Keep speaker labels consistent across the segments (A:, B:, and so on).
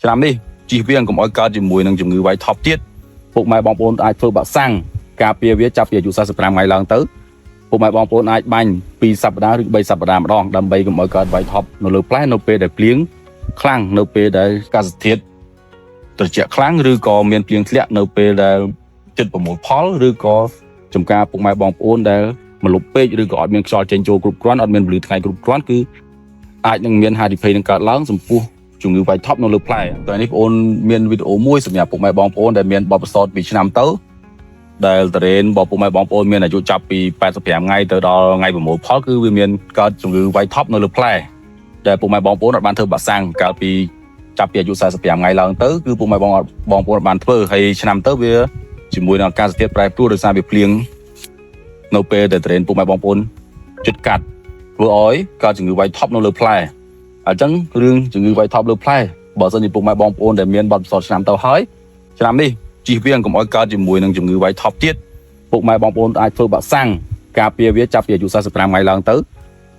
A: ឆ្នាំនេះជិះវាងកុំឲ្យកើតជាមួយនឹងជំងឺវាយថប់ទៀតពុកម៉ែបងប្អូនអាចធ្វើបាក់សាំងការពារវាចាប់ពីអាយុ45ថ្ងៃឡើងទៅពុកម៉ែបងប្អូនអាចបាញ់2សប្តាហ៍ឬ3សប្តាហ៍ម្ដងដើម្បីកុំឲ្យកើតវាយថប់នៅលើផ្លែនៅពេលដែលភ្លៀងខ្លាំងនៅពេលដែលអាកាសធាតុត្រជាក់ខ្លាំងឬក៏មានភ្លៀងធ្លាក់នៅពេលដែលចិត្តប្រមូលផលឬក៏ចំការពុកម៉ែបងប្អូនដែលមលុបពេកឬក៏អត់មានខ្យល់ចេញចូលគ្រប់គ្រាន់អត់មានពន្លឺថ្ងៃគ្រប់គ្រាន់គឺអាចនឹងមានហានិភ័យនឹងកើតឡើងចំពោះជំងឺវាយថប់នៅលើផ្លែតែនេះបងប្អូនមានវីដេអូមួយសម្រាប់ពុកម៉ែបងប្អូនដែលមានបទពិសោធន៍ពីឆ្នាំទៅដែលតរ៉េនបងពុកម៉ែបងប្អូនមានអាយុចាប់ពី85ថ្ងៃទៅដល់ថ្ងៃប្រមូលផលគឺវាមានកើតជំងឺវាយថប់នៅលើផ្លែដែលពុកម៉ែបងប្អូនអត់បានធ្វើបាក់សាំងកាលពីចាប់ពីអាយុ45ថ្ងៃឡើងទៅគឺពុកម៉ែបងប្អូនបានធ្វើហើយឆ្នាំទៅវាជាមួយនឹងអាកាសធាតុប្រែប្រួលដោយសារវាភ្លៀងនៅពេលដែលតរ៉េនពុកម៉ែបងប្អូនជិតកាត់ធ្វើឲ្យកើតជំងឺវាយថប់នៅលើផ្លែអញ្ចឹងរឿងជំងឺវាយថប់លើផ្លែបើសិនជាពុកម៉ែបងប្អូនដែលមានបទពិសោធន៍ឆ្នាំទៅហើយឆ្នាំនេះជិះវាងកុំឲ្យកើតជាមួយនឹងជំងឺវាយថប់ទៀតពុកម៉ែបងប្អូនអាចធ្វើបាក់សាំងការពារវាចាប់ពីអាយុ45ថ្ងៃឡើងទៅ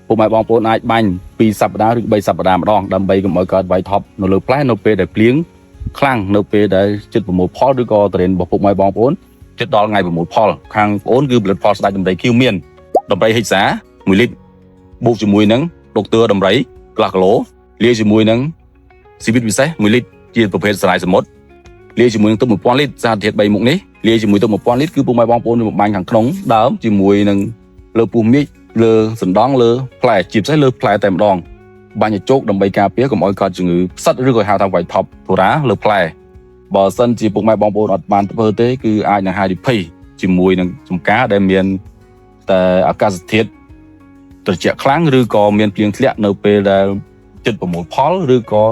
A: ពុកម៉ែបងប្អូនអាចបាញ់2សប្តាហ៍ឬ3សប្តាហ៍ម្ដងដើម្បីកុំឲ្យកើតវាយថប់នៅលើផ្លែនៅពេលដែលភ្លៀងខ្លាំងនៅពេលដែលចិត្តប្រមូលផលឬក៏តរ៉េនរបស់ពុកម៉ែបងប្អូនចិត្តដល់ថ្ងៃប្រមូលផលខាងបងប្អូនគឺផលិតផលស្ដេចដំរីខៀវមានដំរីហិចសា1លីត្របូកជាមួយនឹងដុកទ័រដំរីកន្លះគីឡូលាយជាមួយនឹងស៊ីវីតពិសេស1លីត្រជាប្រភេទសារាយសមុទ្រលាយជាមួយនឹងទឹក1000លីត្រសារធាតុ3មុខនេះលាយជាមួយទឹក1000លីត្រគឺពុកម៉ែបងប្អូននឹងបាញ់ខាងក្នុងដើមជាមួយនឹងលើពោះមាសលើសណ្ដង់លើផ្លែជាពិសេសលើផ្លែតែម្ដងបាញ់ឲ្យជោគដើម្បីការពារកុំឲ្យកើតជំងឺផ្សិតឬក៏ហៅថាវាយថប់ធូរ៉ាលើផ្លែបើសិនជាពុកម៉ែបងប្អូនអត់បានធ្វើទេគឺអាចនឹងហានិភ័យជាមួយនឹងចំការដែលមានតែអាកាសធាតុត្រជាក់ខ្លាំងឬក៏មានភ្លៀងធ្លាក់នៅពេលដែលចិត្តប្រមូលផលឬក៏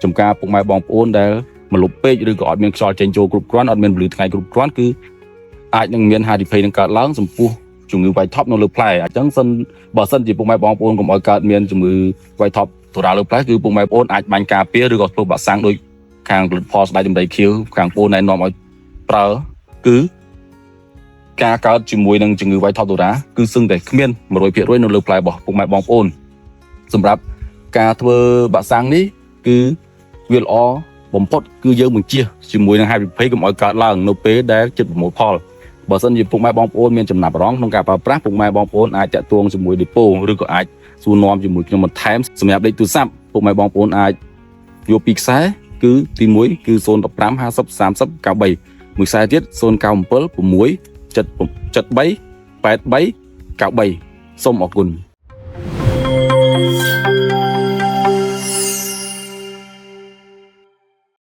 A: ចំការពុកម៉ែបងប្អូនដែលមលុបពេកឬក៏អត់មានខ្យល់ចេញចូលគ្រប់គ្រាន់អត់មានពន្លឺថ្ងៃគ្រប់គ្រាន់គឺអាចនឹងមានហានិភ័យនឹងកើតឡើងចំពោះជំងឺវាយថប់នៅលើផ្លែអញ្ចឹងបើសិនជាពុកម៉ែបងប្អូនកុំឲ្យកើតមានជំងឺវាយថប់ធូរ៉ាលើផ្លែគឺពុកម៉ែបងប្អូនអាចបាញ់ការពារឬក៏ធ្វើបាក់សាំងដោយខាងផលិតផលស្ដេចដំរីខៀវខាងបងប្អូនណែនាំឲ្យប្រើគឺការកើតជាមួយនឹងជំងឺវាយថប់ធូរ៉ាគឺសឹងតែគ្មាន 100% នៅលើផ្លែរបស់ពុកម៉ែបងប្អូនសម្រាប់ការធ្វើបាក់សាំងនេះគឺវាល្អបំផុតគឺយើងបញ្ជាជាមួយនឹងហានិភ័យកុំឲ្យកើតឡើងនៅពេលដែលចិត្តប្រមូលផលបើសិនជាពុកម៉ែបងប្អូនមានចំណាប់អារម្មណ៍ក្នុងការប្រើប្រាស់ពុកម៉ែបងប្អូនអាចតាក់ទងជាមួយឌីប៉ូឬក៏អាចសួរនាំជាមួយខ្ញុំបន្ថែមសម្រាប់លេខទូរស័ព្ទពុកម៉ែបងប្អូនអាចយកពីខ្សែគឺទី1គឺ015 50 30 93មួយខ្សែទៀត097 6 73 83 93សូមអរគុណ